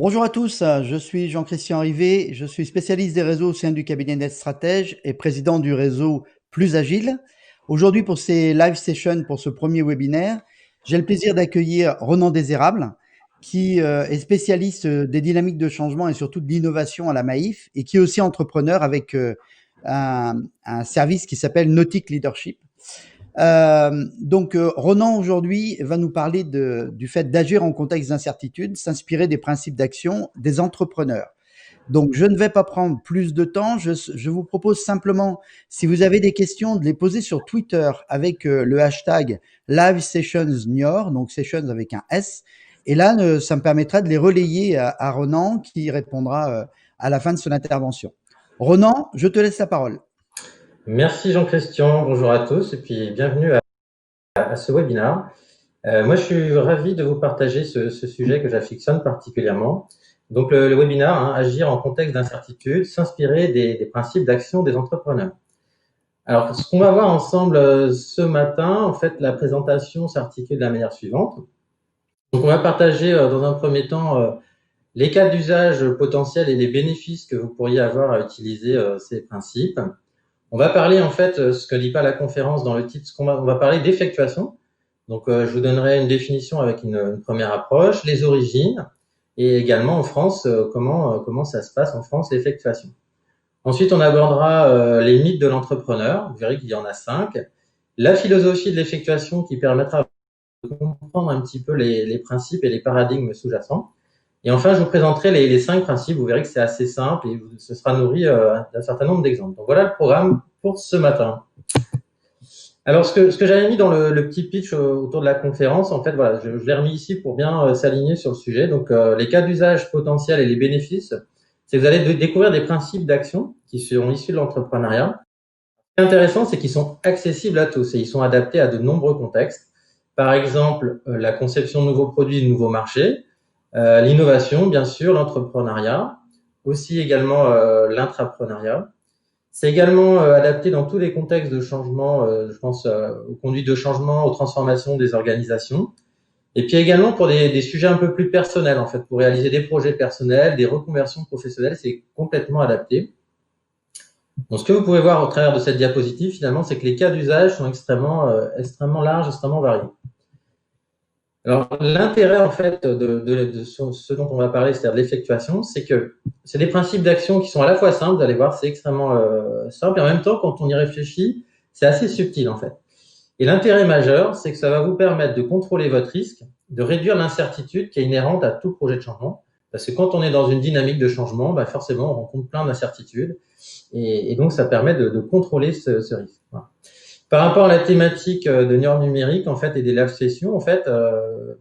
Bonjour à tous, je suis Jean-Christian Rivet, je suis spécialiste des réseaux au sein du cabinet Net Stratège et président du réseau Plus Agile. Aujourd'hui, pour ces live sessions, pour ce premier webinaire, j'ai le plaisir d'accueillir Ronan Désérable, qui est spécialiste des dynamiques de changement et surtout de l'innovation à la Maïf, et qui est aussi entrepreneur avec un service qui s'appelle Nautic Leadership. Ronan aujourd'hui va nous parler du fait d'agir en contexte d'incertitude, s'inspirer des principes d'action des entrepreneurs. Donc, je ne vais pas prendre plus de temps. Je vous propose simplement, si vous avez des questions, de les poser sur Twitter avec le hashtag Live Sessions Niort, donc Sessions avec un S. Et là, ça me permettra de les relayer à Ronan qui répondra à la fin de son intervention. Ronan, je te laisse la parole. Merci Jean-Christian, bonjour à tous et puis bienvenue à ce webinaire. Moi, je suis ravi de vous partager ce sujet que j'affectionne particulièrement. Donc, le webinaire, agir en contexte d'incertitude, s'inspirer des principes d'action des entrepreneurs. Alors, ce qu'on va voir ensemble ce matin, en fait, la présentation s'articule de la manière suivante. Donc, on va partager dans un premier temps les cas d'usage potentiels et les bénéfices que vous pourriez avoir à utiliser ces principes. On va parler en fait, ce que dit pas la conférence dans le titre, on va parler d'effectuation. Donc, je vous donnerai une définition avec une première approche, les origines, et également en France, comment ça se passe en France, l'effectuation. Ensuite, on abordera les mythes de l'entrepreneur. Vous verrez qu'il y en a 5. La philosophie de l'effectuation qui permettra de comprendre un petit peu les principes et les paradigmes sous-jacents. Et enfin, je vous présenterai les 5 principes. Vous verrez que c'est assez simple et ce sera nourri d'un certain nombre d'exemples. Donc, voilà le programme pour ce matin. Alors, ce que j'avais mis dans le petit pitch autour de la conférence, en fait, voilà, je l'ai remis ici pour bien s'aligner sur le sujet. Donc, les cas d'usage potentiels et les bénéfices, c'est que vous allez découvrir des principes d'action qui seront issus de l'entrepreneuriat. Ce qui est intéressant, c'est qu'ils sont accessibles à tous et ils sont adaptés à de nombreux contextes. Par exemple, la conception de nouveaux produits, de nouveaux marchés, l'innovation, bien sûr, l'entrepreneuriat, aussi également l'intrapreneuriat. C'est également adapté dans tous les contextes de changement, je pense aux conduites de changement, aux transformations des organisations. Et puis également pour des sujets un peu plus personnels, en fait, pour réaliser des projets personnels, des reconversions professionnelles, c'est complètement adapté. Donc, ce que vous pouvez voir au travers de cette diapositive, finalement, c'est que les cas d'usage sont extrêmement larges, extrêmement variés. Alors, l'intérêt, en fait, de ce dont on va parler, c'est-à-dire de l'effectuation, c'est que c'est des principes d'action qui sont à la fois simples, vous allez voir, c'est extrêmement simple, et en même temps, quand on y réfléchit, c'est assez subtil, en fait. Et l'intérêt majeur, c'est que ça va vous permettre de contrôler votre risque, de réduire l'incertitude qui est inhérente à tout projet de changement. Parce que quand on est dans une dynamique de changement, bah forcément, on rencontre plein d'incertitudes. Et donc, ça permet de contrôler ce risque. Voilà. Par rapport à la thématique de Niort numérique, en fait, et des live sessions, en fait,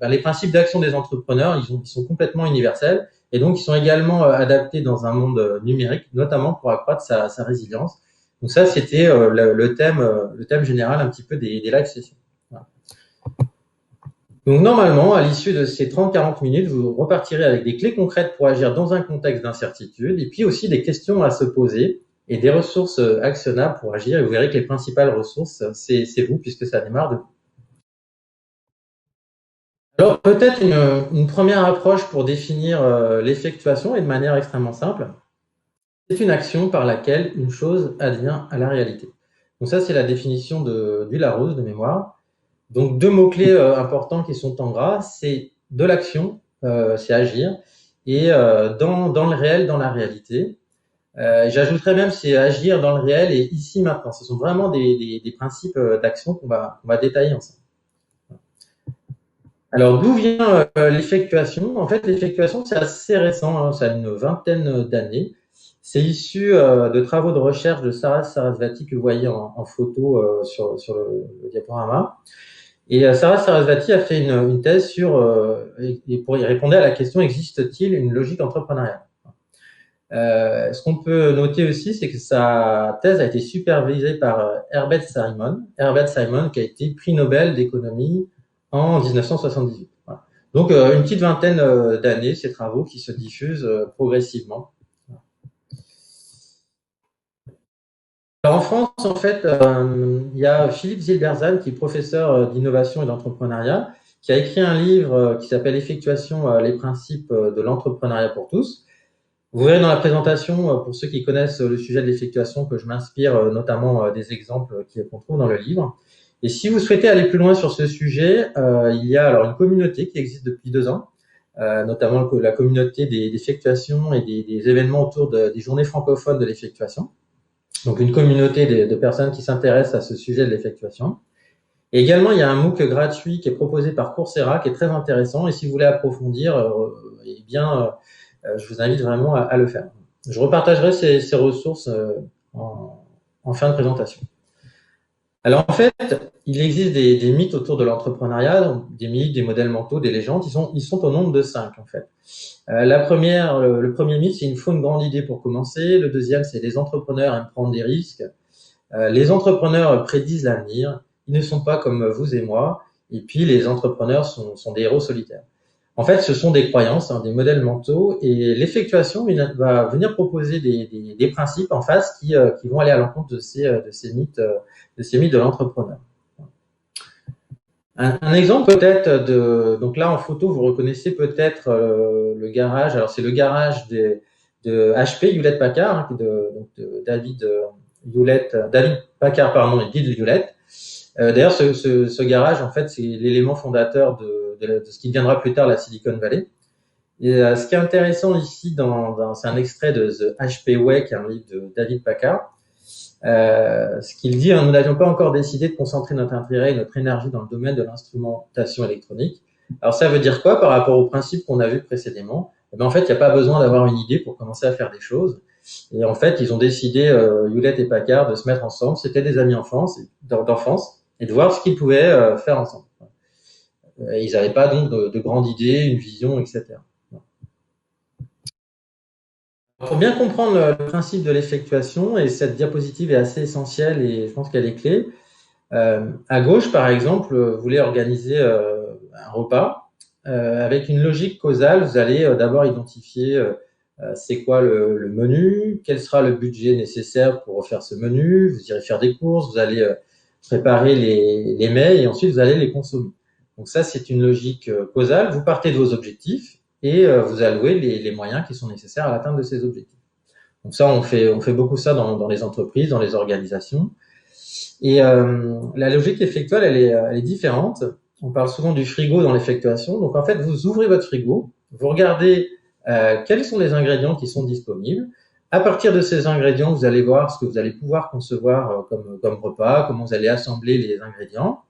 les principes d'action des entrepreneurs, ils sont complètement universels. Et donc, ils sont également adaptés dans un monde numérique, notamment pour accroître sa résilience. Donc ça, c'était le thème général un petit peu des live sessions. Voilà. Donc normalement, à l'issue de ces 30-40 minutes, vous repartirez avec des clés concrètes pour agir dans un contexte d'incertitude et puis aussi des questions à se poser et des ressources actionnables pour agir. Et vous verrez que les principales ressources, c'est vous, puisque ça démarre de vous. Alors peut-être une première approche pour définir l'effectuation et de manière extrêmement simple. C'est une action par laquelle une chose advient à la réalité. Donc ça, c'est la définition du Larousse de mémoire. Donc, 2 mots-clés importants qui sont en gras, c'est de l'action, c'est agir, et dans le réel, dans la réalité. J'ajouterais même c'est agir dans le réel et ici maintenant. Ce sont vraiment des principes d'action qu'on va détailler ensemble. Alors, d'où vient l'effectuation? En fait, l'effectuation, c'est assez récent, hein, ça a une vingtaine d'années. C'est issu de travaux de recherche de Saras Sarasvati que vous voyez en photo sur le diaporama. Et Saras Sarasvati a fait une thèse sur, et pour y répondre à la question, existe-t-il une logique entrepreneuriale? Ce qu'on peut noter aussi, c'est que sa thèse a été supervisée par Herbert Simon. Herbert Simon qui a été prix Nobel d'économie en 1978. Voilà. Donc, une petite vingtaine d'années, ces travaux qui se diffusent progressivement. Alors, en France, en fait, il y a Philippe Zilberzan, qui est professeur d'innovation et d'entrepreneuriat, qui a écrit un livre qui s'appelle Effectuation, les principes de l'entrepreneuriat pour tous. Vous verrez dans pour ceux qui connaissent le sujet de l'effectuation, que je m'inspire notamment des exemples qu'on trouve dans le livre. Et si vous souhaitez aller plus loin sur ce sujet, il y a alors une communauté qui existe depuis 2 ans, notamment la communauté d'effectuation et des événements autour des journées francophones de l'effectuation. Donc une communauté de personnes qui s'intéressent à ce sujet de l'effectuation. Et également, il y a un MOOC gratuit qui est proposé par Coursera, qui est très intéressant. Et si vous voulez approfondir, je vous invite vraiment à le faire. Je repartagerai ces ressources en fin de présentation. Alors en fait, il existe des mythes autour de l'entrepreneuriat, des mythes, des modèles mentaux, des légendes. Ils sont au nombre de 5 en fait. Le premier mythe, c'est il faut une grande idée pour commencer. Le deuxième, c'est les entrepreneurs aiment prendre des risques. Les entrepreneurs prédisent l'avenir. Ils ne sont pas comme vous et moi. Et puis les entrepreneurs sont des héros solitaires. En fait, ce sont des croyances, des modèles mentaux, et l'effectuation va venir proposer des principes en face qui vont aller à l'encontre de ces mythes de l'entrepreneur. Un exemple peut-être donc là en photo, vous reconnaissez peut-être le garage. Alors c'est le garage de HP Hewlett-Packard, de David Packard et Guy Hewlett. D'ailleurs, ce garage, en fait, c'est l'élément fondateur de ce qui deviendra plus tard la Silicon Valley. Et ce qui est intéressant ici, c'est un extrait de The HP Way, qui est un livre de David Packard. Ce qu'il dit, nous n'avions pas encore décidé de concentrer notre intérêt et notre énergie dans le domaine de l'instrumentation électronique. Alors ça veut dire quoi par rapport au principe qu'on a vu précédemment? En fait, il n'y a pas besoin d'avoir une idée pour commencer à faire des choses. Et en fait, ils ont décidé, Hewlett et Packard, de se mettre ensemble. C'était des amis d'enfance et de voir ce qu'ils pouvaient faire ensemble. Ils n'avaient pas donc de grandes idées, une vision, etc. Pour bien comprendre le principe de l'effectuation, et cette diapositive est assez essentielle et je pense qu'elle est clé, à gauche, par exemple, vous voulez organiser un repas avec une logique causale. Vous allez d'abord identifier c'est quoi le menu, quel sera le budget nécessaire pour faire ce menu, vous irez faire des courses, vous allez préparer les mets et ensuite vous allez les consommer. Donc ça, c'est une logique causale. Vous partez de vos objectifs et vous allouez les moyens qui sont nécessaires à l'atteinte de ces objectifs. Donc ça, on fait beaucoup ça dans les entreprises, dans les organisations. Et la logique effectuelle, elle est différente. On parle souvent du frigo dans l'effectuation. Donc en fait, vous ouvrez votre frigo, vous regardez quels sont les ingrédients qui sont disponibles. À partir de ces ingrédients, vous allez voir ce que vous allez pouvoir concevoir comme repas, comment vous allez assembler les ingrédients.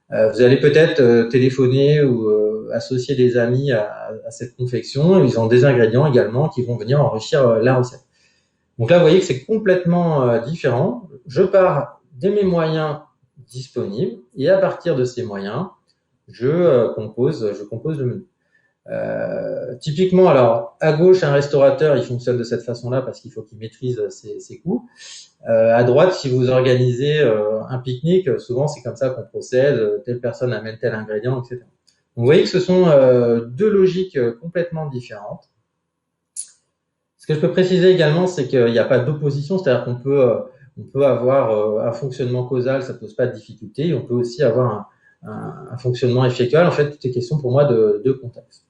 Vous allez peut-être téléphoner ou associer des amis à cette confection. Ils ont des ingrédients également qui vont venir enrichir la recette. Donc là, vous voyez que c'est complètement différent. Je pars de mes moyens disponibles et à partir de ces moyens, je compose le menu. Typiquement, alors à gauche, un restaurateur, il fonctionne de cette façon-là parce qu'il faut qu'il maîtrise ses coûts. À droite, si vous organisez un pique-nique, souvent c'est comme ça qu'on procède. Telle personne amène tel ingrédient, etc. Donc, vous voyez que ce sont deux logiques complètement différentes. Ce que je peux préciser également, c'est qu'il n'y a pas d'opposition, c'est-à-dire qu'on peut avoir un fonctionnement causal, ça ne pose pas de difficulté. On peut aussi avoir un fonctionnement effectuel. En fait, tout est question pour moi de contexte.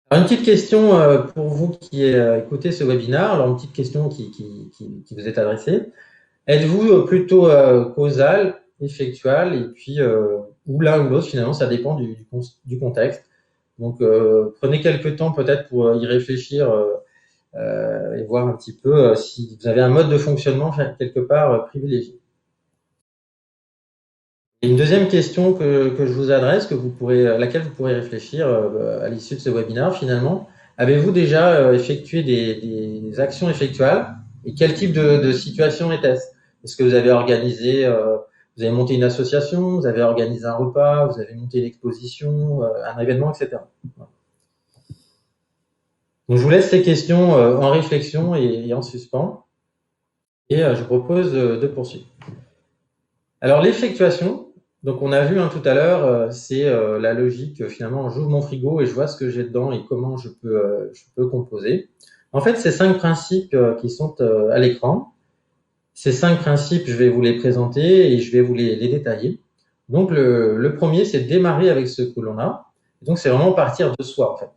Alors, une petite question pour vous qui écoutez ce webinaire. Alors, une petite question qui vous est adressée. Êtes-vous plutôt causal, effectuel, et puis ou l'un ou l'autre, finalement, ça dépend du contexte. Donc, prenez quelques temps peut-être pour y réfléchir et voir un petit peu si vous avez un mode de fonctionnement quelque part privilégié. Et une deuxième question que je vous adresse, à laquelle vous pourrez réfléchir à l'issue de ce webinaire finalement. Avez-vous déjà effectué des actions effectuelles et quel type de situation était-ce? Est-ce que vous avez organisé, vous avez monté une association, vous avez organisé un repas, vous avez monté une exposition, un événement, etc. Voilà. Donc, je vous laisse ces questions en réflexion et en suspens. Et je propose de poursuivre. Alors, l'effectuation, donc on a vu tout à l'heure, c'est la logique, finalement, j'ouvre mon frigo et je vois ce que j'ai dedans et comment je peux composer. En fait, ces 5 principes qui sont à l'écran, ces 5 principes, je vais vous les présenter et je vais vous les détailler. Donc, le premier, c'est démarrer avec ce que l'on a. Et donc, c'est vraiment partir de soi, en fait.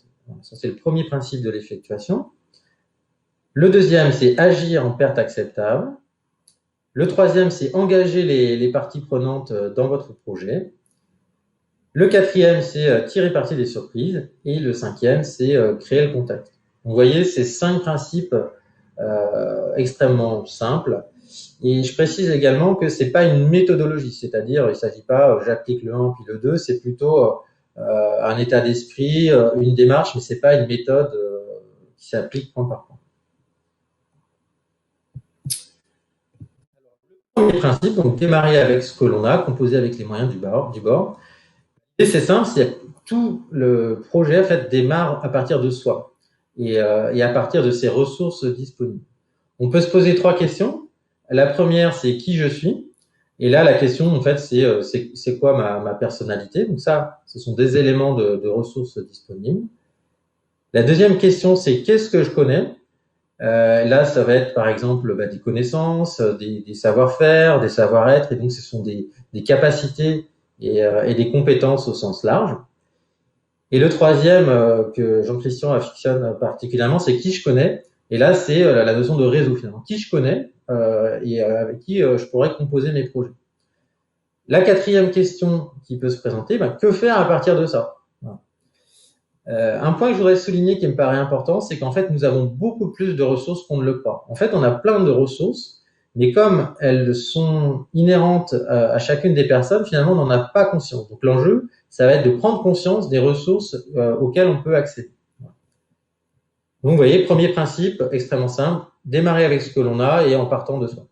Ça, c'est le premier principe de l'effectuation. Le deuxième, c'est agir en perte acceptable. Le troisième, c'est engager les parties prenantes dans votre projet. Le quatrième, c'est tirer parti des surprises. Et le cinquième, c'est créer le contact. Donc, vous voyez, ces 5 principes extrêmement simples. Et je précise également que c'est pas une méthodologie, c'est-à-dire il ne s'agit pas j'applique le 1 puis le 2, c'est plutôt un état d'esprit, une démarche, mais c'est pas une méthode qui s'applique point par point. Le premier principe, donc démarrer avec ce que l'on a, composer avec les moyens du bord. Et c'est simple, tout le projet en fait démarre à partir de soi et à partir de ses ressources disponibles. On peut se poser 3 questions. La première, c'est qui je suis. Et là, la question, en fait, c'est quoi ma personnalité. Donc ça, ce sont des éléments de ressources disponibles. La deuxième question, c'est qu'est-ce que je connais. Là, ça va être, par exemple, des connaissances, des savoir-faire, des savoir-être. Et donc, ce sont des capacités et des compétences au sens large. Et le troisième que Jean-Christian affectionne particulièrement, c'est qui je connais. Et là, c'est la notion de réseau, finalement. Qui je connais et avec qui je pourrais composer mes projets. La quatrième question qui peut se présenter, que faire à partir de ça? Un point que je voudrais souligner qui me paraît important, c'est qu'en fait, nous avons beaucoup plus de ressources qu'on ne le croit. En fait, on a plein de ressources, mais comme elles sont inhérentes à chacune des personnes, finalement, on n'en a pas conscience. Donc, l'enjeu, ça va être de prendre conscience des ressources auxquelles on peut accéder. Donc, vous voyez, premier principe, extrêmement simple, démarrer avec ce que l'on a et en partant de soi.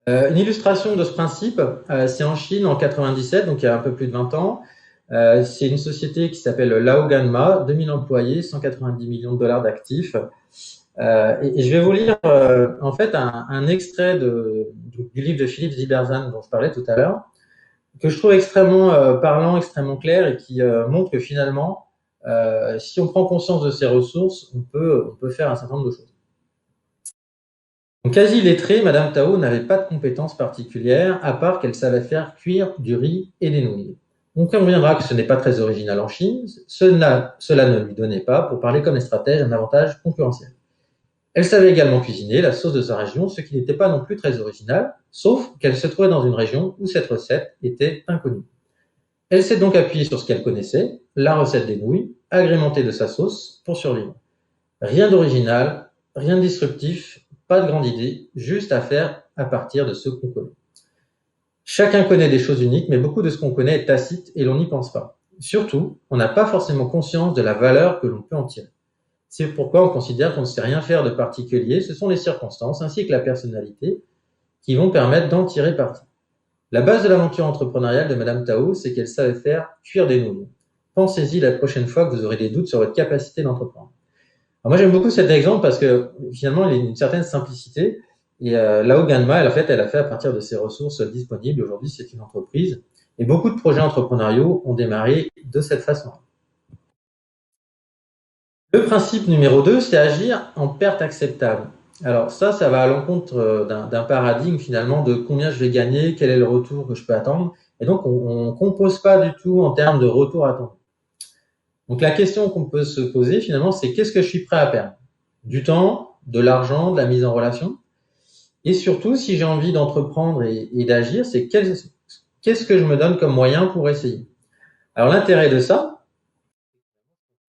Une illustration de ce principe, c'est en Chine en 97, donc il y a un peu plus de 20 ans. C'est une société qui s'appelle Laoganma, 2000 employés, 190 millions de dollars d'actifs. Et je vais vous lire en fait un extrait du livre de Philippe Ziberzan dont je parlais tout à l'heure, que je trouve extrêmement parlant, extrêmement clair et qui montre que finalement, si on prend conscience de ses ressources, on peut faire un certain nombre de choses. Donc, quasi illettrée, Madame Tao n'avait pas de compétences particulières, à part qu'elle savait faire cuire du riz et des nouilles. On conviendra que ce n'est pas très original en Chine, cela ne lui donnait pas, pour parler comme les stratèges, un avantage concurrentiel. Elle savait également cuisiner la sauce de sa région, ce qui n'était pas non plus très original, sauf qu'elle se trouvait dans une région où cette recette était inconnue. Elle s'est donc appuyée sur ce qu'elle connaissait, la recette des nouilles, agrémentée de sa sauce, pour survivre. Rien d'original, rien de disruptif, pas de grande idée, juste à faire à partir de ce qu'on connaît. Chacun connaît des choses uniques, mais beaucoup de ce qu'on connaît est tacite et l'on n'y pense pas. Surtout, on n'a pas forcément conscience de la valeur que l'on peut en tirer. C'est pourquoi on considère qu'on ne sait rien faire de particulier, ce sont les circonstances ainsi que la personnalité qui vont permettre d'en tirer parti. La base de l'aventure entrepreneuriale de Madame Tao, c'est qu'elle savait faire cuire des nouilles. Pensez-y la prochaine fois que vous aurez des doutes sur votre capacité d'entreprendre. Alors moi, j'aime beaucoup cet exemple parce que finalement, il y a une certaine simplicité. Et Laoganma, elle a fait à partir de ses ressources disponibles. Aujourd'hui, c'est une entreprise. Et beaucoup de projets entrepreneuriaux ont démarré de cette façon. Le principe numéro 2, c'est agir en perte acceptable. Alors ça va à l'encontre d'un paradigme finalement de combien je vais gagner, quel est le retour que je peux attendre. Et donc, on ne compose pas du tout en termes de retour attendu. Donc la question qu'on peut se poser finalement, c'est qu'est-ce que je suis prêt à perdre? Du temps, de l'argent, de la mise en relation. Et surtout, si j'ai envie d'entreprendre et d'agir, c'est qu'est-ce que je me donne comme moyen pour essayer? Alors l'intérêt de ça,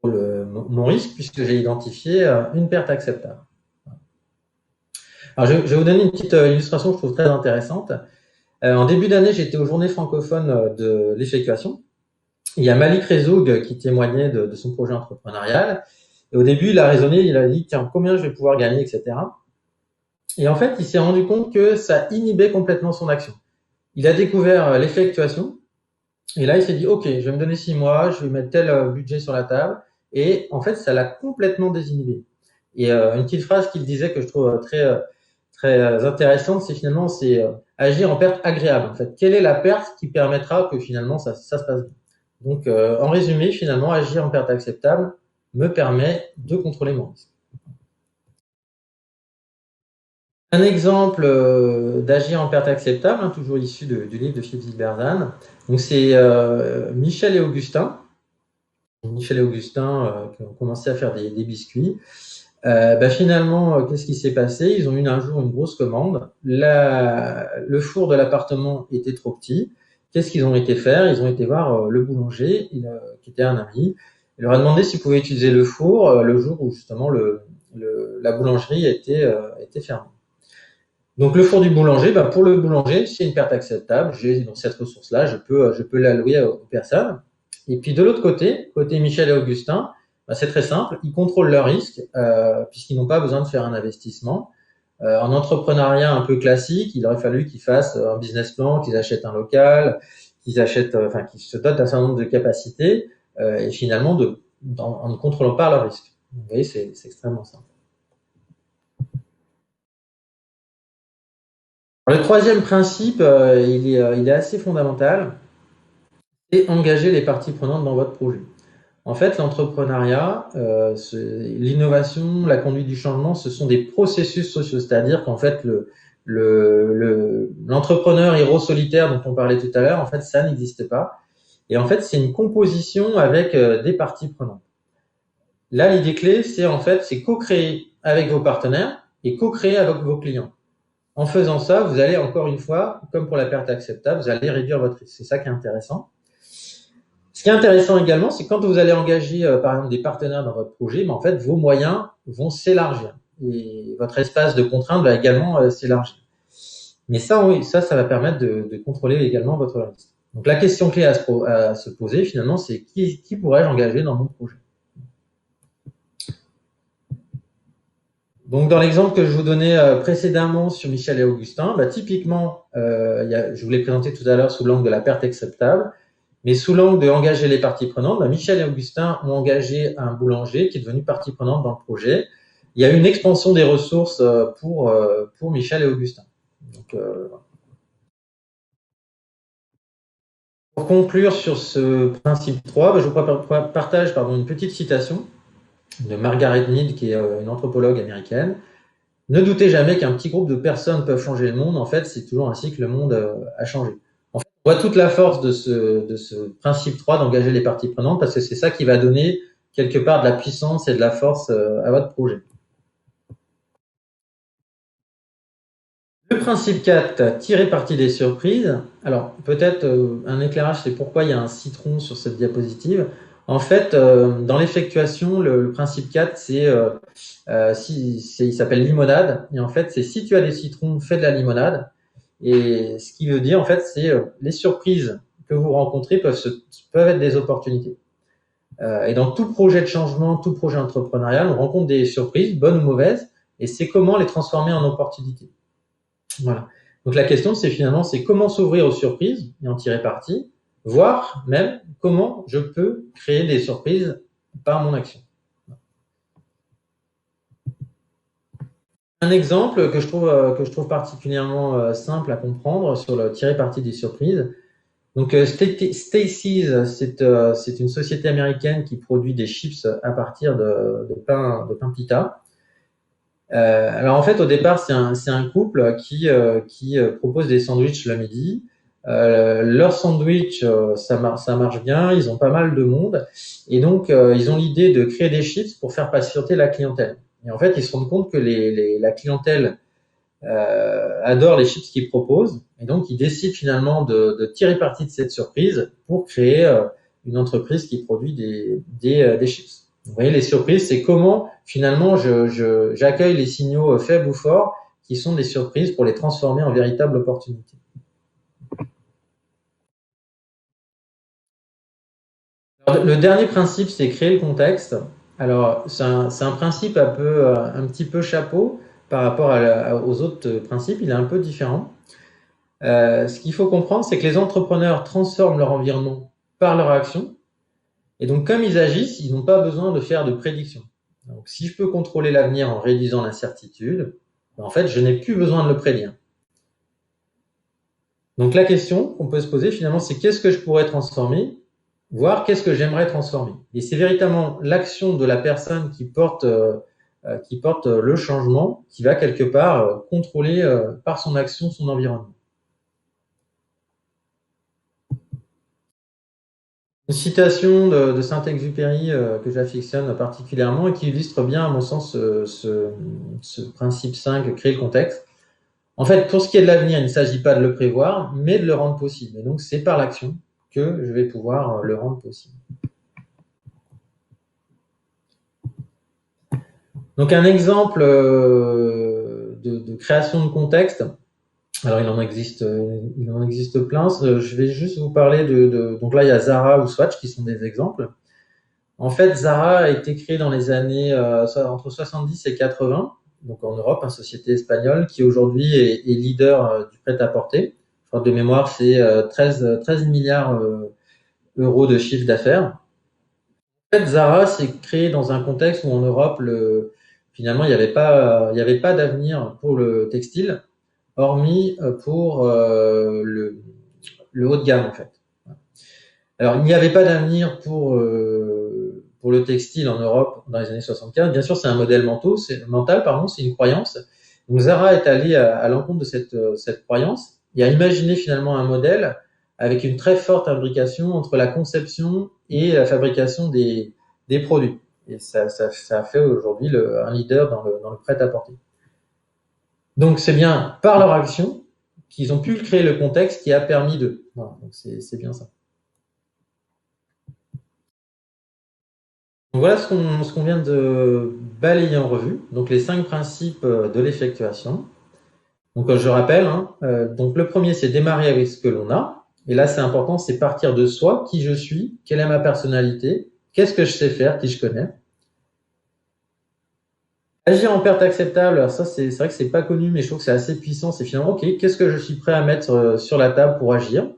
mon risque, puisque j'ai identifié une perte acceptable. Alors je vais vous donner une petite illustration que je trouve très intéressante. En début d'année, j'étais aux journées francophones de l'effectuation. Il y a Malik Rezoug qui témoignait de son projet entrepreneurial. Et au début, il a raisonné, il a dit, tiens, combien je vais pouvoir gagner, etc. Et en fait, il s'est rendu compte que ça inhibait complètement son action. Il a découvert l'effectuation. Et là, il s'est dit, OK, je vais me donner 6 mois, je vais mettre tel budget sur la table. Et en fait, ça l'a complètement désinhibé. Et une petite phrase qu'il disait que je trouve très intéressante, c'est finalement, agir en perte agréable. En fait, quelle est la perte qui permettra que finalement ça se passe bien? Donc, en résumé, finalement, agir en perte acceptable me permet de contrôler mon risque. Un exemple d'agir en perte acceptable, hein, toujours issu du livre de Philippe Zilberman. Donc c'est Michel et Augustin. Michel et Augustin qui ont commencé à faire des biscuits. Finalement, qu'est-ce qui s'est passé? Ils ont eu un jour une grosse commande. Le four de l'appartement était trop petit. Qu'est-ce qu'ils ont été faire? Ils ont été voir le boulanger, qui était un ami. Il leur a demandé s'ils pouvaient utiliser le four le jour où justement la boulangerie était fermée. Donc le four du boulanger, pour le boulanger, c'est une perte acceptable. J'ai dans cette ressource-là, je peux l'allouer aux personnes. Et puis de l'autre côté Michel et Augustin, c'est très simple, ils contrôlent leur risque puisqu'ils n'ont pas besoin de faire un investissement. En entrepreneuriat un peu classique, il aurait fallu qu'ils fassent un business plan, qu'ils achètent un local, qu'ils se dotent d'un certain nombre de capacités et finalement en ne contrôlant pas leur risque. Vous voyez, c'est extrêmement simple. Le troisième principe, il est assez fondamental, c'est engager les parties prenantes dans votre projet. En fait, l'entrepreneuriat, l'innovation, la conduite du changement, ce sont des processus sociaux. C'est-à-dire qu'en fait, l'entrepreneur héros solitaire dont on parlait tout à l'heure, en fait, ça n'existe pas. Et en fait, c'est une composition avec des parties prenantes. Là, l'idée clé, c'est co-créer avec vos partenaires et co-créer avec vos clients. En faisant ça, vous allez, encore une fois, comme pour la perte acceptable, vous allez réduire votre risque. C'est ça qui est intéressant. Ce qui est intéressant également, c'est quand vous allez engager, par exemple, des partenaires dans votre projet, en fait, vos moyens vont s'élargir. Et votre espace de contrainte va également s'élargir. Mais ça, oui, ça va permettre de contrôler également votre risque. Donc, la question clé à se poser, finalement, c'est qui pourrais-je engager dans mon projet? Donc, dans l'exemple que je vous donnais précédemment sur Michel et Augustin, typiquement, je vous l'ai présenté tout à l'heure sous l'angle de la perte acceptable, mais sous l'angle d'engager les parties prenantes, Michel et Augustin ont engagé un boulanger qui est devenu partie prenante dans le projet. Il y a eu une expansion des ressources pour Michel et Augustin. Donc, pour conclure sur ce principe 3, je vous partage une petite citation de Margaret Mead, qui est une anthropologue américaine. Ne doutez jamais qu'un petit groupe de personnes peuvent changer le monde. En fait, c'est toujours ainsi que le monde a changé. En fait, on voit toute la force de ce principe 3 d'engager les parties prenantes parce que c'est ça qui va donner quelque part de la puissance et de la force à votre projet. Le principe 4, tirer parti des surprises. Alors, peut-être un éclairage, c'est pourquoi il y a un citron sur cette diapositive. En fait, dans l'effectuation, le principe 4, il s'appelle limonade. Et en fait, c'est si tu as des citrons, fais de la limonade. Et ce qui veut dire, en fait, c'est les surprises que vous rencontrez peuvent être des opportunités. Et dans tout projet de changement, tout projet entrepreneurial, on rencontre des surprises, bonnes ou mauvaises, et c'est comment les transformer en opportunités. Voilà. Donc la question, c'est comment s'ouvrir aux surprises et en tirer parti, voire même comment je peux créer des surprises par mon action. Un exemple que je trouve particulièrement simple à comprendre sur le tirer parti des surprises. Donc Stacy's, c'est une société américaine qui produit des chips à partir de pain pita. Alors en fait, au départ, c'est un couple qui propose des sandwichs le midi. Leur sandwich, ça marche bien, ils ont pas mal de monde, et donc ils ont l'idée de créer des chips pour faire patienter la clientèle. Et en fait, ils se rendent compte que la clientèle adore les chips qu'ils proposent, et donc ils décident finalement de tirer parti de cette surprise pour créer une entreprise qui produit des chips. Vous voyez, les surprises, c'est comment finalement j'accueille les signaux faibles ou forts qui sont des surprises pour les transformer en véritables opportunités. Alors, le dernier principe, c'est créer le contexte. Alors, c'est un principe un petit peu chapeau par rapport aux autres principes, il est un peu différent. Ce qu'il faut comprendre, c'est que les entrepreneurs transforment leur environnement par leur action. Et donc, comme ils agissent, ils n'ont pas besoin de faire de prédictions. Donc, si je peux contrôler l'avenir en réduisant l'incertitude, en fait, je n'ai plus besoin de le prédire. Donc, la question qu'on peut se poser finalement, c'est qu'est-ce que je pourrais transformer, voire qu'est-ce que j'aimerais transformer. Et c'est véritablement l'action de la personne qui porte qui porte le changement, qui va quelque part contrôler par son action son environnement. Une citation de Saint-Exupéry que j'affectionne particulièrement et qui illustre bien, à mon sens, ce principe 5, créer le contexte. En fait, pour ce qui est de l'avenir, il ne s'agit pas de le prévoir, mais de le rendre possible. Et donc, c'est par l'action que je vais pouvoir le rendre possible. Donc, un exemple de création de contexte. Alors, il en existe plein. Je vais juste vous parler donc là, il y a Zara ou Swatch qui sont des exemples. En fait, Zara a été créé dans les années entre 70 et 80, donc en Europe, une société espagnole qui aujourd'hui est leader du prêt-à-porter. De mémoire, c'est 13 milliards euros de chiffre d'affaires. En fait, Zara s'est créé dans un contexte où en Europe, finalement, il n'y avait pas d'avenir pour le textile, hormis pour le haut de gamme, en fait. Alors, il n'y avait pas d'avenir pour le textile en Europe dans les années 75. Bien sûr, c'est un modèle mental, c'est une croyance. Donc, Zara est allé à l'encontre de cette croyance et a imaginé finalement un modèle avec une très forte imbrication entre la conception et la fabrication des produits. Et ça a fait aujourd'hui un leader dans le prêt-à-porter. Donc, c'est bien par leur action qu'ils ont pu créer le contexte qui a permis d'eux. Voilà, donc c'est bien ça. Donc voilà ce qu'on vient de balayer en revue. Donc les 5 principes de l'effectuation. Donc je rappelle, donc le premier c'est démarrer avec ce que l'on a. Et là c'est important, c'est partir de soi, qui je suis, quelle est ma personnalité, qu'est-ce que je sais faire, qui je connais. Agir en perte acceptable, alors ça c'est vrai que c'est pas connu, mais je trouve que c'est assez puissant. C'est finalement, ok, qu'est-ce que je suis prêt à mettre sur la table pour agir.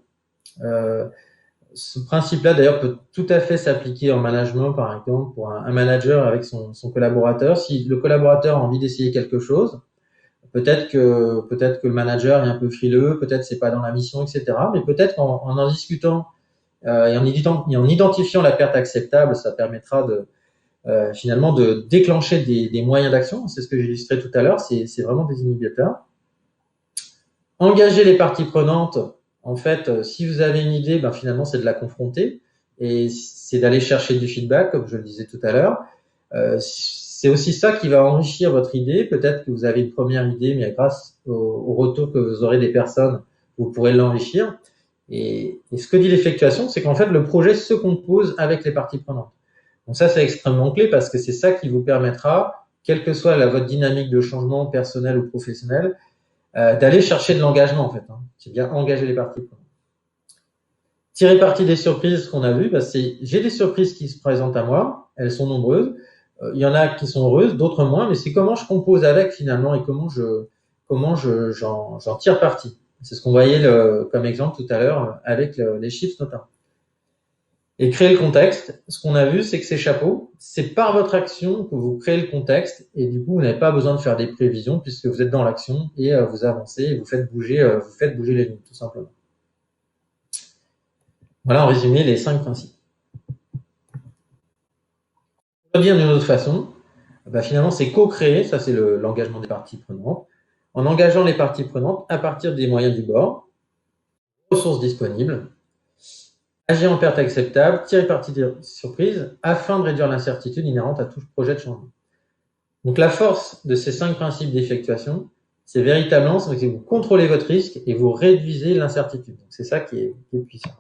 Ce principe-là, d'ailleurs, peut tout à fait s'appliquer en management, par exemple, pour un manager avec son collaborateur. Si le collaborateur a envie d'essayer quelque chose, peut-être que le manager est un peu frileux, peut-être c'est pas dans la mission, etc. Mais peut-être en discutant et en identifiant la perte acceptable, ça permettra finalement de déclencher des moyens d'action. C'est ce que j'illustrais tout à l'heure. C'est vraiment des inhibiteurs. Engager les parties prenantes. En fait, si vous avez une idée, finalement, c'est de la confronter et c'est d'aller chercher du feedback, comme je le disais tout à l'heure. C'est aussi ça qui va enrichir votre idée. Peut-être que vous avez une première idée, mais grâce au retour que vous aurez des personnes, vous pourrez l'enrichir. Et ce que dit l'effectuation, c'est qu'en fait, le projet se compose avec les parties prenantes. Donc ça, c'est extrêmement clé parce que c'est ça qui vous permettra, quelle que soit votre dynamique de changement personnel ou professionnel, d'aller chercher de l'engagement, en fait. C'est bien engager les parties prenantes. Tirer parti des surprises qu'on a vues, c'est j'ai des surprises qui se présentent à moi, elles sont nombreuses. Il y en a qui sont heureuses, d'autres moins, mais c'est comment je compose avec finalement et comment j'en tire parti. C'est ce qu'on voyait comme exemple tout à l'heure avec les chips notamment. Et créer le contexte, ce qu'on a vu, c'est que ces chapeaux, c'est par votre action que vous créez le contexte et du coup, vous n'avez pas besoin de faire des prévisions puisque vous êtes dans l'action et vous avancez et vous faites bouger les lignes, tout simplement. Voilà en résumé les 5 principes. Pour le dire d'une autre façon, finalement, c'est co-créer, ça c'est l'engagement des parties prenantes, en engageant les parties prenantes à partir des moyens du bord, ressources disponibles, agir en perte acceptable, tirer parti des surprises, afin de réduire l'incertitude inhérente à tout projet de changement. Donc la force de ces 5 principes d'effectuation, c'est véritablement que vous contrôlez votre risque et vous réduisez l'incertitude. C'est ça qui est puissant.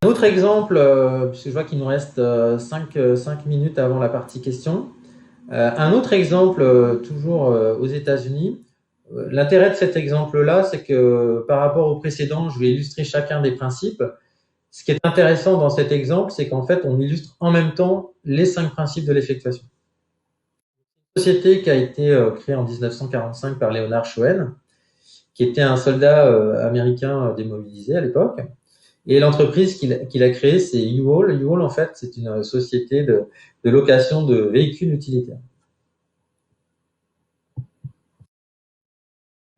Un autre exemple, puisque je vois qu'il nous reste 5 minutes avant la partie questions. Un autre exemple, toujours aux États-Unis. L'intérêt de cet exemple-là, c'est que par rapport au précédent, je vais illustrer chacun des principes. Ce qui est intéressant dans cet exemple, c'est qu'en fait, on illustre en même temps les 5 principes de l'effectuation. Une société qui a été créée en 1945 par Leonard Cohen, qui était un soldat américain démobilisé à l'époque. Et l'entreprise qu'il a créée, c'est U-Haul. U-Haul, en fait, c'est une société de location de véhicules utilitaires.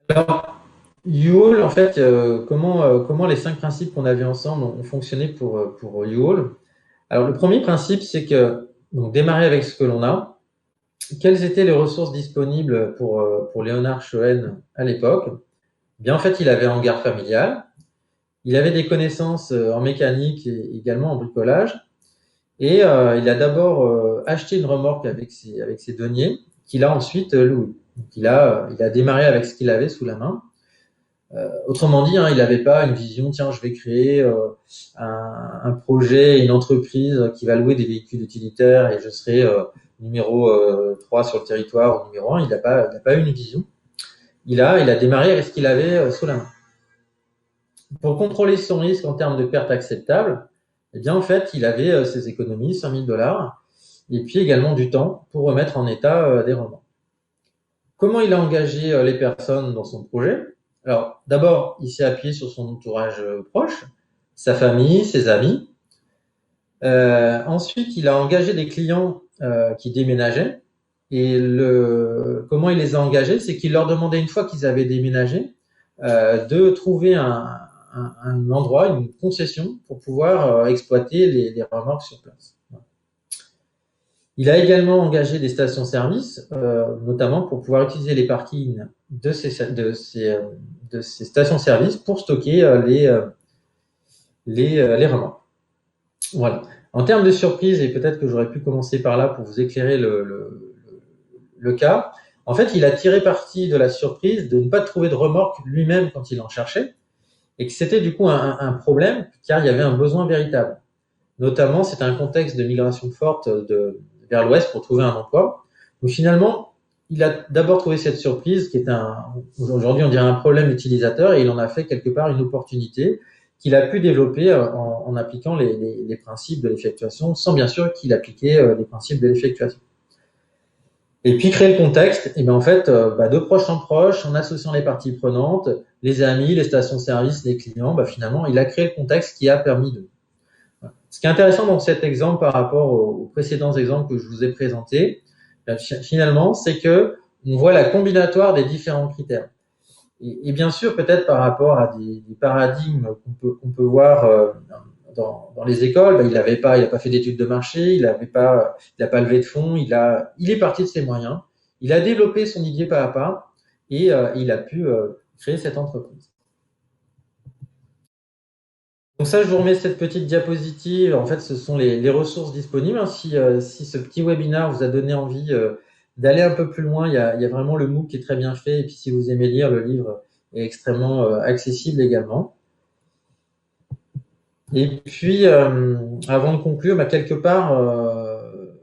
Alors, U-Haul, en fait, comment les 5 principes qu'on a vus ensemble ont fonctionné pour U-Haul. Alors, le premier principe, c'est que donc, démarrer avec ce que l'on a. Quelles étaient les ressources disponibles pour Léonard Schoen à l'époque? Bien, en fait, il avait un hangar familial, il avait des connaissances en mécanique et également en bricolage, et il a d'abord acheté une remorque avec ses deniers, qu'il a ensuite loué. Donc, il a démarré avec ce qu'il avait sous la main. Autrement dit, hein, il n'avait pas une vision, tiens, je vais créer un projet, une entreprise qui va louer des véhicules utilitaires et je serai numéro 3 sur le territoire ou numéro 1. Il n'a pas eu une vision. Il a démarré avec ce qu'il avait sous la main. Pour contrôler son risque en termes de pertes acceptables, eh bien, en fait, il avait ses économies, 5 000 dollars, et puis également du temps pour remettre en état des remorques. Comment il a engagé les personnes dans son projet? Alors, d'abord, il s'est appuyé sur son entourage proche, sa famille, ses amis. Ensuite, il a engagé des clients qui déménageaient. Et comment il les a engagés? C'est qu'il leur demandait, une fois qu'ils avaient déménagé, de trouver un endroit, une concession pour pouvoir exploiter les remorques sur place. Il a également engagé des stations-service, notamment pour pouvoir utiliser les parkings de ces stations-service pour stocker les remorques. Voilà. En termes de surprise, et peut-être que j'aurais pu commencer par là pour vous éclairer le cas, en fait, il a tiré parti de la surprise de ne pas trouver de remorque lui-même quand il en cherchait, et que c'était du coup un problème, car il y avait un besoin véritable. Notamment, c'était un contexte de migration forte vers l'ouest pour trouver un emploi. Donc finalement, il a d'abord trouvé cette surprise qui est aujourd'hui on dirait un problème utilisateur, et il en a fait quelque part une opportunité qu'il a pu développer en appliquant les principes de l'effectuation, sans bien sûr qu'il appliquait les principes de l'effectuation. Et puis créer le contexte, et bien en fait, de proche en proche, en associant les parties prenantes, les amis, les stations-service, les clients, finalement, il a créé le contexte qui a permis de. Ce qui est intéressant dans cet exemple par rapport aux précédents exemples que je vous ai présentés, finalement, c'est que on voit la combinatoire des différents critères. Et bien sûr, peut-être par rapport à des paradigmes qu'on peut voir dans les écoles, il n'a pas fait d'études de marché, il n'a pas levé de fonds, il est parti de ses moyens, il a développé son idée pas à pas et il a pu créer cette entreprise. Donc ça, je vous remets cette petite diapositive. En fait, ce sont les ressources disponibles. Si ce petit webinaire vous a donné envie d'aller un peu plus loin, il y a vraiment le MOOC qui est très bien fait. Et puis, si vous aimez lire, le livre est extrêmement accessible également. Et puis, avant de conclure, quelque part,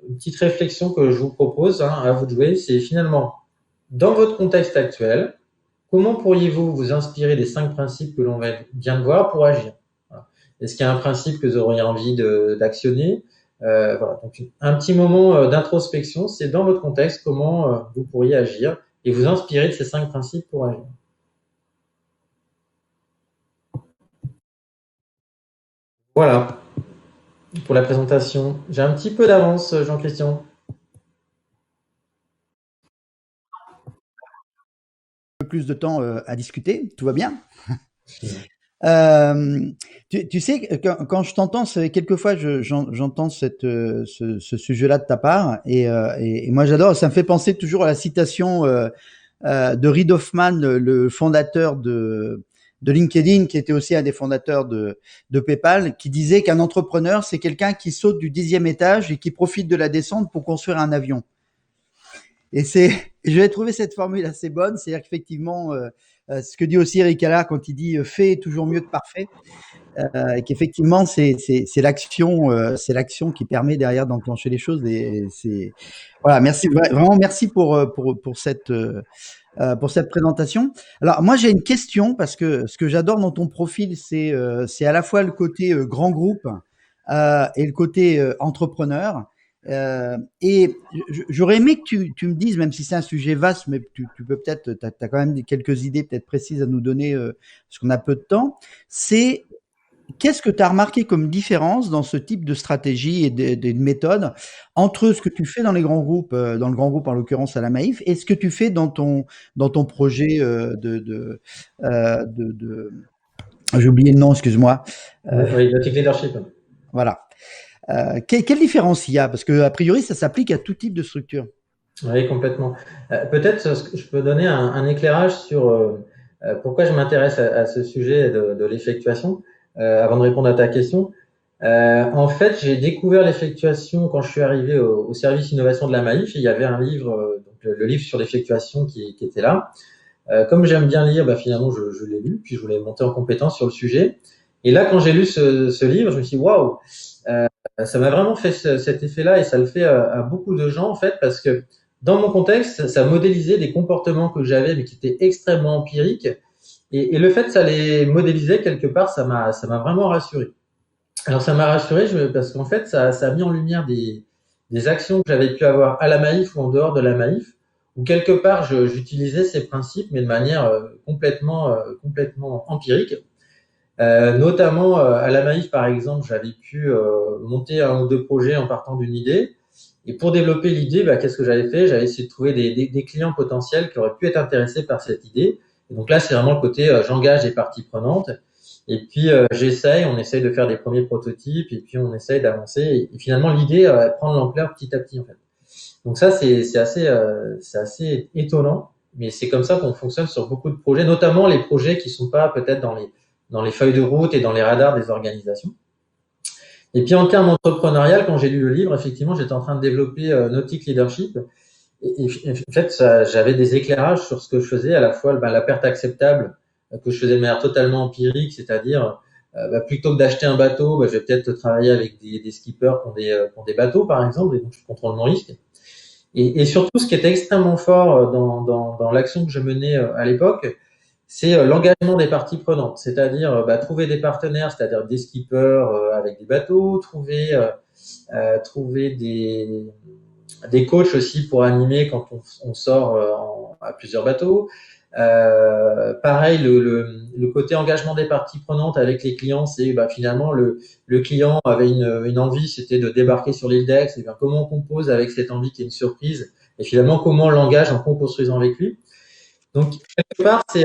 une petite réflexion que je vous propose, à vous de jouer, c'est finalement, dans votre contexte actuel, comment pourriez-vous vous inspirer des 5 principes que l'on vient de voir pour agir? Est-ce qu'il y a un principe que vous auriez envie d'actionner? Voilà. Donc, un petit moment d'introspection, c'est dans votre contexte, comment vous pourriez agir et vous inspirer de ces 5 principes pour agir. Voilà pour la présentation. J'ai un petit peu d'avance, Jean-Christian. Un peu plus de temps à discuter, tout va bien. Tu sais, quand je t'entends, quelquefois j'entends ce sujet-là de ta part, et moi j'adore. Ça me fait penser toujours à la citation de Reid Hoffman, le fondateur de LinkedIn, qui était aussi un des fondateurs de PayPal, qui disait qu'un entrepreneur, c'est quelqu'un qui saute du 10e étage et qui profite de la descente pour construire un avion. Et je vais trouver cette formule assez bonne, c'est-à-dire qu'effectivement, ce que dit aussi Eric Allard quand il dit fait est toujours mieux que parfait, et qu'effectivement c'est l'action qui permet derrière d'enclencher les choses. Et c'est voilà, merci vraiment merci pour cette présentation. Alors moi j'ai une question, parce que ce que j'adore dans ton profil, c'est à la fois le côté grand groupe et le côté entrepreneur. Et j'aurais aimé que tu me dises, même si c'est un sujet vaste, mais tu peux peut-être, tu as quand même quelques idées peut-être précises à nous donner, parce qu'on a peu de temps, c'est qu'est-ce que tu as remarqué comme différence dans ce type de stratégie et de méthode entre ce que tu fais dans les grands groupes, dans le grand groupe en l'occurrence à la Maïf, et ce que tu fais dans ton projet j'ai oublié le nom, excuse-moi. Oui, Nautic Leadership. Voilà. Quelle différence il y a? Parce que a priori, ça s'applique à tout type de structure. Oui, complètement. Peut-être je peux donner un éclairage sur pourquoi je m'intéresse à ce sujet de l'effectuation, avant de répondre à ta question. En fait, j'ai découvert l'effectuation quand je suis arrivé au service innovation de la Maïf. Il y avait un livre, donc le livre sur l'effectuation qui était là. Comme j'aime bien lire, bah, finalement, je l'ai lu, puis je voulais monter en compétence sur le sujet. Et là, quand j'ai lu ce livre, je me suis dit, waouh, ça m'a vraiment fait cet effet-là et ça le fait à beaucoup de gens, en fait, parce que dans mon contexte, ça modélisait des comportements que j'avais, mais qui étaient extrêmement empiriques. Et le fait que ça les modélisait, quelque part, ça m'a vraiment rassuré. Alors, ça m'a rassuré parce qu'en fait, ça a mis en lumière des actions que j'avais pu avoir à la Maïf ou en dehors de la Maïf, où quelque part, j'utilisais ces principes, mais de manière complètement empirique. Notamment à la Maïf, par exemple, j'avais pu monter un ou deux projets en partant d'une idée. Et pour développer l'idée, bah, qu'est-ce que j'avais fait? J'avais essayé de trouver des clients potentiels qui auraient pu être intéressés par cette idée. Et donc là, c'est vraiment le côté j'engage des parties prenantes. Et puis on essaye de faire des premiers prototypes et puis on essaye d'avancer. Et finalement, l'idée prend de l'ampleur petit à petit en fait. Donc ça, c'est assez étonnant, mais c'est comme ça qu'on fonctionne sur beaucoup de projets, notamment les projets qui sont pas peut-être dans les feuilles de route et dans les radars des organisations. Et puis en termes entrepreneurial, quand j'ai lu le livre, effectivement, j'étais en train de développer Nautic Leadership. Et en fait, j'avais des éclairages sur ce que je faisais, à la fois la perte acceptable que je faisais de manière totalement empirique, c'est-à-dire plutôt que d'acheter un bateau, je vais peut-être travailler avec des skippers qui ont des bateaux, par exemple, et donc je contrôle mon risque. Et surtout, ce qui était extrêmement fort dans l'action que je menais à l'époque, c'est l'engagement des parties prenantes, c'est-à-dire trouver des partenaires, c'est-à-dire des skippers avec des bateaux, trouver des coachs aussi pour animer quand on sort à plusieurs bateaux. Pareil, le côté engagement des parties prenantes avec les clients, c'est finalement le client avait une envie, c'était de débarquer sur l'île d'Aix. Et bien comment on compose avec cette envie qui est une surprise, et finalement comment on l'engage en co-construisant avec lui. Donc quelque part, c'est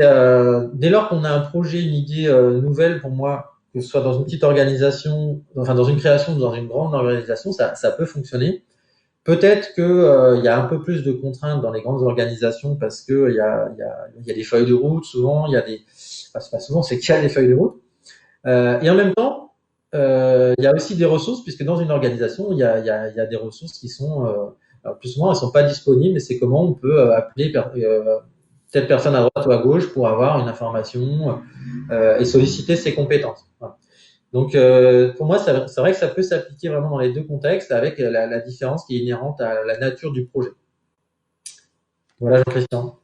dès lors qu'on a un projet, une idée nouvelle pour moi, que ce soit dans une petite organisation, enfin dans une création ou dans une grande organisation, ça peut fonctionner. Peut-être que y a un peu plus de contraintes dans les grandes organisations parce que il y a des feuilles de route souvent, il y a des, enfin, c'est pas souvent, c'est qu'il y a des feuilles de route. Et en même temps, il y a aussi des ressources puisque dans une organisation, il y a des ressources qui sont, alors plus souvent, elles sont pas disponibles. Mais c'est comment on peut appeler telle personne à droite ou à gauche pour avoir une information et solliciter ses compétences. Voilà. Donc, pour moi, c'est vrai que ça peut s'appliquer vraiment dans les deux contextes avec la différence qui est inhérente à la nature du projet. Voilà, Jean-Christian.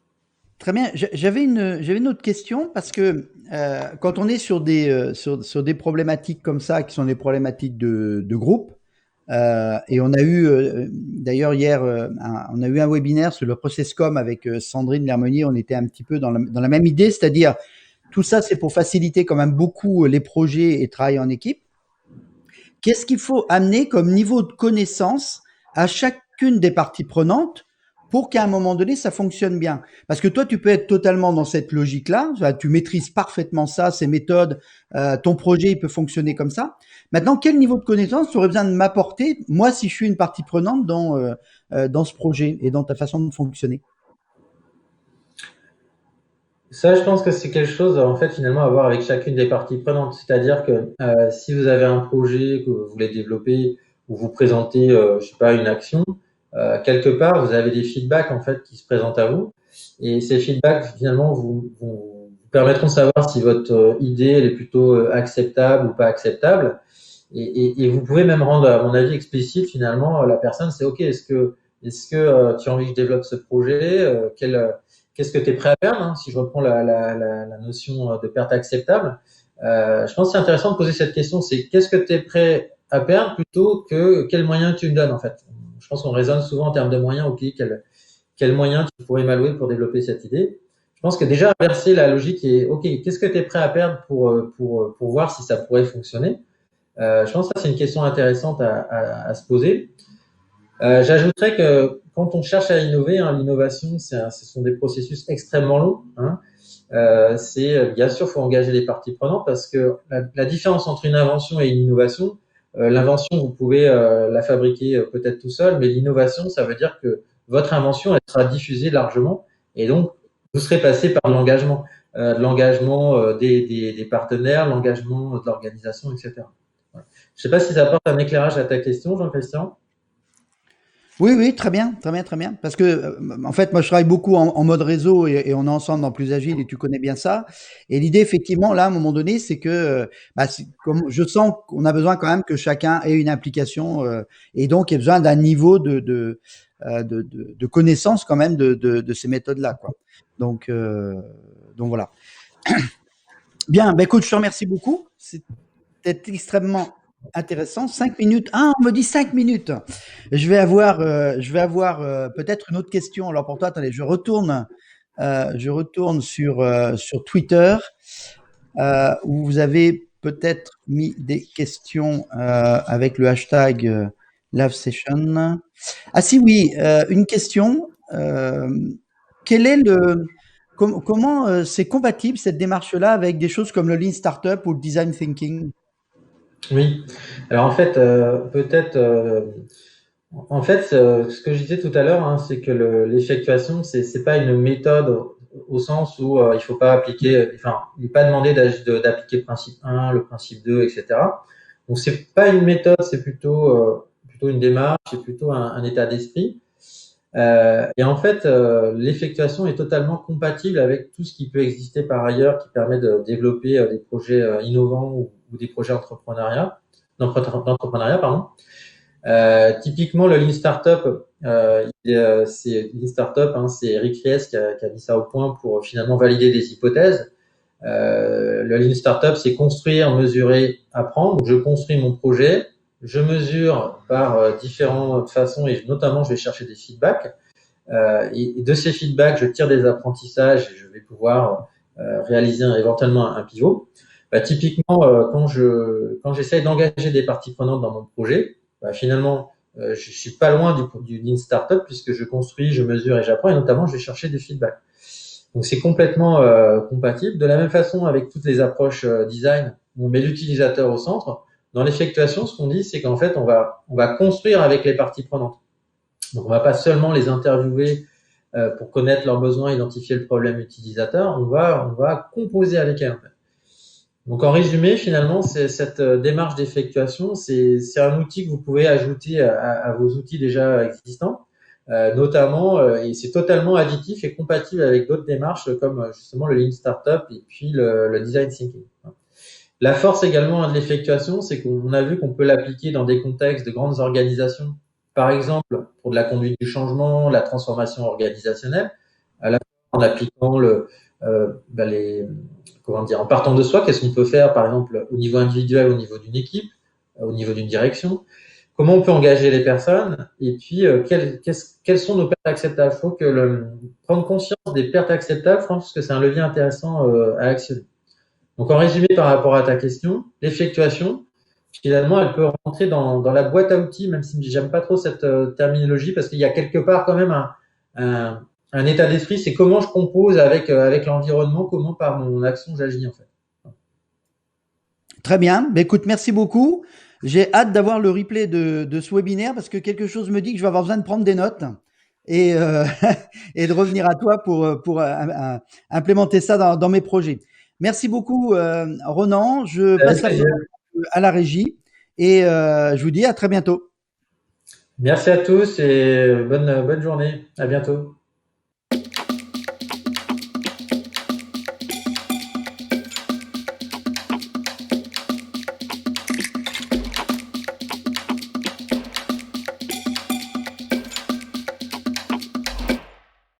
Très bien. J'avais une autre question parce que quand on est sur des problématiques comme ça, qui sont des problématiques de groupe, et on a eu d'ailleurs hier, on a eu un webinaire sur le Processcom avec Sandrine Lermenier. On était un petit peu dans la même idée, c'est-à-dire tout ça, c'est pour faciliter quand même beaucoup les projets et travailler en équipe. Qu'est-ce qu'il faut amener comme niveau de connaissance à chacune des parties prenantes pour qu'à un moment donné, ça fonctionne bien? Parce que toi, tu peux être totalement dans cette logique-là, tu maîtrises parfaitement ça, ces méthodes, ton projet, il peut fonctionner comme ça. Maintenant, quel niveau de connaissance tu aurais besoin de m'apporter, moi, si je suis une partie prenante dans ce projet et dans ta façon de fonctionner? Ça, je pense que c'est quelque chose, en fait, finalement, à voir avec chacune des parties prenantes. C'est-à-dire que si vous avez un projet que vous voulez développer ou vous présentez, je sais pas, une action, quelque part, vous avez des feedbacks, en fait, qui se présentent à vous. Et ces feedbacks, finalement, vous permettront de savoir si votre idée elle est plutôt acceptable ou pas acceptable. Et vous pouvez même rendre, à mon avis, explicite, finalement, la personne, c'est OK, est-ce que tu as envie que je développe ce projet? Qu'est-ce que tu es prêt à perdre, hein, si je reprends la notion de perte acceptable. Je pense que c'est intéressant de poser cette question, c'est qu'est-ce que tu es prêt à perdre plutôt que quels moyens tu me donnes en fait. Je pense qu'on raisonne souvent en termes de moyens, ok, quels moyens tu pourrais m'allouer pour développer cette idée. Je pense que déjà inverser la logique est ok, qu'est-ce que tu es prêt à perdre pour voir si ça pourrait fonctionner. Je pense que ça c'est une question intéressante à se poser. J'ajouterais que quand on cherche à innover, hein, l'innovation, ce sont des processus extrêmement longs. Hein. Bien sûr, faut engager les parties prenantes parce que la différence entre une invention et une innovation, l'invention, vous pouvez la fabriquer peut-être tout seul, mais l'innovation, ça veut dire que votre invention, elle sera diffusée largement, et donc vous serez passé par l'engagement des partenaires, l'engagement de l'organisation, etc. Voilà. Je ne sais pas si ça apporte un éclairage à ta question, Jean-Christian. Oui, oui, très bien, très bien, très bien. Parce que, en fait, moi, je travaille beaucoup en mode réseau et on est ensemble dans Plus Agile et tu connais bien ça. Et l'idée, effectivement, là, à un moment donné, c'est que, bah, comme je sens qu'on a besoin quand même que chacun ait une application et donc il y a besoin d'un niveau de connaissance quand même de ces méthodes-là, quoi. Donc, euh, donc voilà. Bien, ben écoute, je te remercie beaucoup. C'était extrêmement intéressant. 5 minutes. Ah, on me dit 5 minutes. Je vais avoir peut-être une autre question. Alors pour toi, attendez, je retourne sur Twitter où vous avez peut-être mis des questions avec le hashtag Live Session. Ah si, oui, une question. Quel est comment c'est compatible cette démarche-là avec des choses comme le Lean Startup ou le Design Thinking? Oui. Alors en fait, peut-être, en fait, ce que je disais tout à l'heure, hein, c'est que l'effectuation, c'est pas une méthode au sens où il faut pas appliquer, enfin, il n'est pas demandé d'appliquer le principe 1, le principe 2, etc. Donc c'est pas une méthode, c'est plutôt une démarche, c'est plutôt un état d'esprit. Et en fait, l'effectuation est totalement compatible avec tout ce qui peut exister par ailleurs, qui permet de développer des projets innovants ou des projets d'entrepreneuriat, pardon. Typiquement, le Lean Startup, c'est Lean Startup, hein, c'est Eric Ries qui a mis ça au point pour finalement valider des hypothèses. Le Lean Startup, c'est construire, mesurer, apprendre. Donc, je construis mon projet, je mesure par différentes façons et notamment, je vais chercher des feedbacks. Et de ces feedbacks, je tire des apprentissages et je vais pouvoir réaliser éventuellement un pivot. Bah, typiquement, quand j'essaye d'engager des parties prenantes dans mon projet, bah, finalement, je suis pas loin du Lean Startup puisque je construis, je mesure et j'apprends et notamment, je vais chercher des feedbacks. Donc, c'est complètement compatible. De la même façon, avec toutes les approches design, on met l'utilisateur au centre. Dans l'effectuation, ce qu'on dit, c'est qu'en fait, on va construire avec les parties prenantes. Donc, on va pas seulement les interviewer pour connaître leurs besoins, identifier le problème utilisateur, on va composer avec elles. En fait. Donc, en résumé, finalement, cette démarche d'effectuation, c'est un outil que vous pouvez ajouter à vos outils déjà existants, notamment, et c'est totalement additif et compatible avec d'autres démarches comme justement le Lean Startup et puis le Design Thinking. La force également de l'effectuation, c'est qu'on a vu qu'on peut l'appliquer dans des contextes de grandes organisations, par exemple pour de la conduite du changement, la transformation organisationnelle, à la fois en appliquant en partant de soi, qu'est-ce qu'on peut faire par exemple au niveau individuel, au niveau d'une équipe, au niveau d'une direction, comment on peut engager les personnes, et puis quelles sont nos pertes acceptables. Il faut prendre conscience des pertes acceptables, je pense que c'est un levier intéressant à actionner. Donc, en résumé, par rapport à ta question, l'effectuation, finalement, elle peut rentrer dans la boîte à outils, même si j'aime pas trop cette terminologie, parce qu'il y a quelque part quand même un état d'esprit, c'est comment je compose avec l'environnement, comment par mon action j'agis en fait. Très bien. Ben, écoute, merci beaucoup. J'ai hâte d'avoir le replay de ce webinaire parce que quelque chose me dit que je vais avoir besoin de prendre des notes et, et de revenir à toi pour implémenter ça dans mes projets. Merci beaucoup, Ronan. Je passe Avec la plaisir. parole à la régie et je vous dis à très bientôt. Merci à tous et bonne journée. À bientôt.